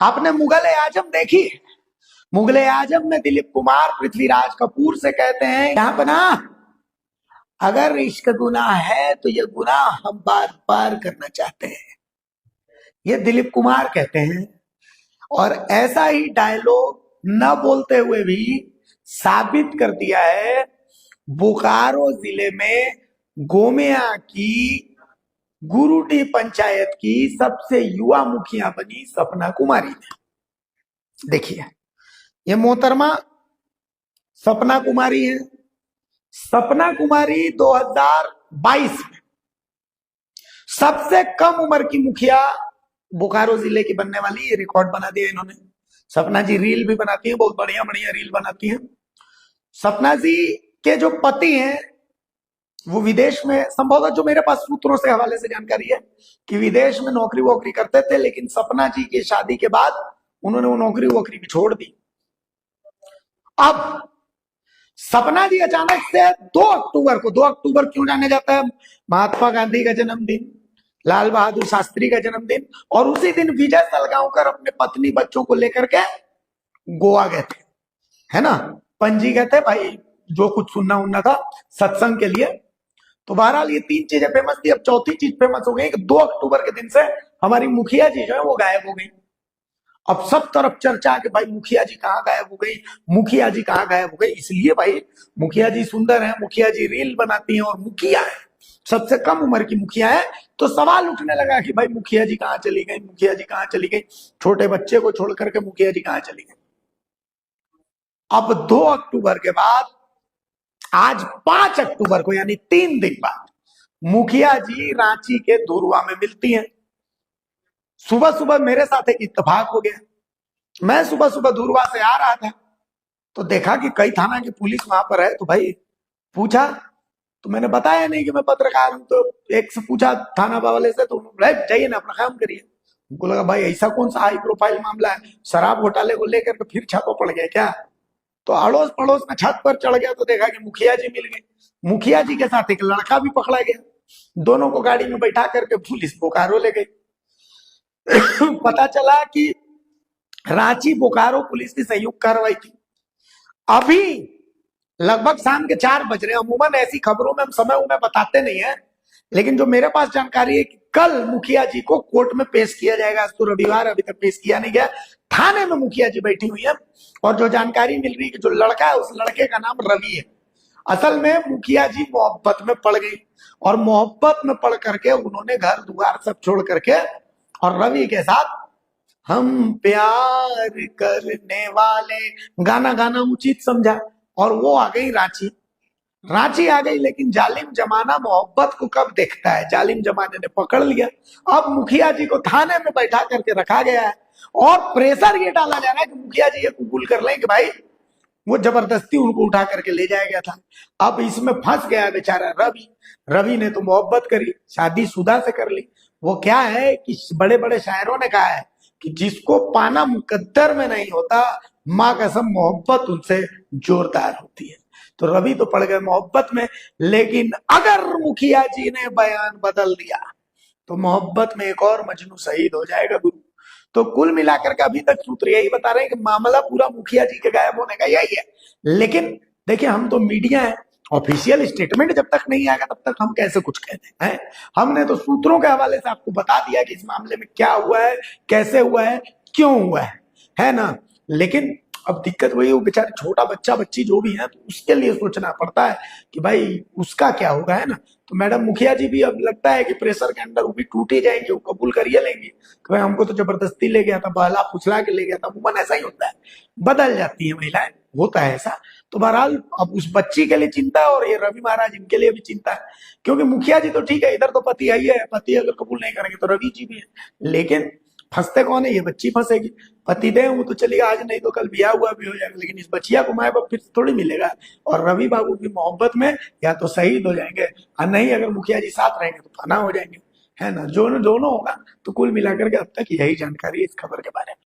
आपने मुगल आजम देखी? मुगल आजम में दिलीप कुमार पृथ्वीराज कपूर से कहते हैं, यहां पर ना अगर इश्क गुनाह है तो ये गुनाह हम बार बार करना चाहते हैं। ये दिलीप कुमार कहते हैं। और ऐसा ही डायलॉग न बोलते हुए भी साबित कर दिया है बोकारो जिले में गोमिया की गुरुडी पंचायत की सबसे युवा मुखिया बनी सपना कुमारी ने। देखिए, ये मोहतरमा सपना कुमारी है। सपना कुमारी 2022 में सबसे कम उम्र की मुखिया बोकारो जिले की बनने वाली, ये रिकॉर्ड बना दिया इन्होंने। सपना जी रील भी बनाती हैं, बहुत बढ़िया बढ़िया रील बनाती हैं। सपना जी के जो पति हैं वो विदेश में, संभवतः जो मेरे पास सूत्रों से हवाले से जानकारी है कि विदेश में नौकरी वोकरी करते थे, लेकिन सपना जी की शादी के बाद उन्होंने वो नौकरी वोकरी भी छोड़ दी। अब सपना जी अचानक से 2 अक्टूबर को, 2 अक्टूबर क्यों जाने जाता है? महात्मा गांधी का जन्मदिन, लाल बहादुर शास्त्री का जन्मदिन, और उसी दिन विजय सलगांवकर अपने पत्नी बच्चों को लेकर के गोवा गए थे, है ना, पणजी गए थे भाई, जो कुछ सुनना उनना था सत्संग के लिए। तो बहरहाल ये 3 चीजें फेमस थी। अब चौथी चीज फेमस हो गई कि 2 अक्टूबर के दिन से हमारी मुखिया जी जो है वो गायब हो गई। अब सब तरफ चर्चा कि भाई मुखिया जी कहाँ गायब हो गई, मुखिया जी कहाँ गायब हो गई। इसलिए भाई मुखिया जी सुंदर है, मुखिया जी रील बनाती हैं और मुखिया है, सबसे कम उम्र की मुखिया है, तो सवाल उठने लगा कि भाई मुखिया जी कहाँ चली गई, मुखिया जी कहाँ चली गई, छोटे बच्चे को छोड़ करके मुखिया जी कहाँ चली गई। अब 2 अक्टूबर के बाद आज 5 अक्टूबर को, यानी 3 दिन बाद, मुखिया जी रांची के धुरवा में मिलती हैं। सुबह सुबह मेरे साथ एक इत्तेफाक हो गया। मैं सुबह सुबह धुरवा से आ रहा था तो देखा कि कई थाना की पुलिस वहां पर है। तो भाई पूछा, तो मैंने बताया नहीं कि मैं पत्रकार हूं। तो एक से पूछा थाना वाले से, तो उन्होंने जाइए ना अपना काम करिए। उनको लगा भाई ऐसा कौन सा हाई प्रोफाइल मामला है, शराब घोटाले को लेकर के फिर छापा पड़ गया क्या? तो अड़ोस पड़ोस में छत पर चढ़ गया तो देखा कि मुखिया जी मिल गए। मुखिया जी के साथ एक लड़का भी पकड़ा गया। दोनों को गाड़ी में बैठा करके पुलिस बोकारो ले गई। पता चला कि रांची बोकारो पुलिस की संयुक्त कार्रवाई थी। अभी लगभग शाम के 4 बज रहे हैं। अमूमन ऐसी खबरों में हम समय उन्हें बताते नहीं है, लेकिन जो मेरे पास जानकारी है कि कल मुखिया जी को कोर्ट में पेश किया जाएगा। आज तो रविवार, अभी तक पेश किया नहीं गया। थाने में मुखिया जी बैठी हुई है और जो जानकारी मिल रही है कि जो लड़का है उस लड़के का नाम रवि है। असल में मुखिया जी मोहब्बत में पड़ गई और मोहब्बत में पड़ करके उन्होंने घर द्वार सब छोड़ करके और रवि के साथ हम प्यार करने वाले गाना गाना उचित समझा और वो आ गई रांची। रांची आ गई, लेकिन जालिम जमाना मोहब्बत को कब देखता है, जालिम जमाने ने पकड़ लिया। अब मुखिया जी को थाने में बैठा करके रखा गया है और प्रेशर ये डाला जा रहा है कि मुखिया जी ये कबूल कर लें कि भाई वो जबरदस्ती उनको उठा करके ले जाया गया था। अब इसमें फंस गया बेचारा रवि। रवि ने तो मोहब्बत करी, शादीशुदा से कर ली। वो क्या है कि बड़े बड़े शायरों ने कहा है कि जिसको पाना मुकद्दर में नहीं होता, माँ कसम मोहब्बत उनसे जोरदार होती है। तो रवि तो पड़ गए मोहब्बत में, लेकिन अगर मुखिया जी ने बयान बदल दिया तो मोहब्बत में एक और मजनू शहीद हो जाएगा गुरु। तो कुल मिलाकर के अभी तक सूत्र यही बता रहे हैं कि मामला पूरा मुखिया जी के गायब होने का यही है। लेकिन देखिए, हम तो मीडिया है, ऑफिशियल स्टेटमेंट जब तक नहीं आएगा तब तक हम कैसे कुछ कहते हैं। हमने तो सूत्रों के हवाले से आपको बता दिया कि इस मामले में क्या हुआ है, कैसे हुआ है, क्यों हुआ है ना। लेकिन अब दिक्कत वही, वो बेचारे छोटा बच्चा बच्ची जो भी है, तो उसके लिए सोचना पड़ता है कि भाई उसका क्या होगा, है ना। तो मैडम मुखिया जी भी अब लगता है कि प्रेशर के अंदर वो भी टूट ही जाएंगे, वो कबूल करिए लेंगे कि भाई हमको तो जबरदस्ती ले गया था, बहला फुसला के ले गया था। अमूमन ऐसा ही होता है, बदल जाती है महिलाएं, होता है ऐसा। तो बहरहाल अब उस बच्ची के लिए चिंता है और ये रवि महाराज इनके लिए भी चिंता है, क्योंकि मुखिया जी तो ठीक है, इधर तो पति है, पति अगर कबूल नहीं करेंगे तो रवि जी भी है। लेकिन फंसते कौन है? ये बच्ची फंसेगी। पति दे वो तो चलिए आज नहीं तो कल ब्याह हुआ भी हो जाएगा, लेकिन इस बच्चिया को माए बाप फिर थोड़ी मिलेगा। और रवि बाबू की मोहब्बत में या तो शहीद हो जाएंगे और नहीं अगर मुखिया जी साथ रहेंगे तो फना हो जाएंगे, है ना। दोनों होगा। तो कुल मिलाकर के अब तक यही जानकारी इस खबर के बारे में।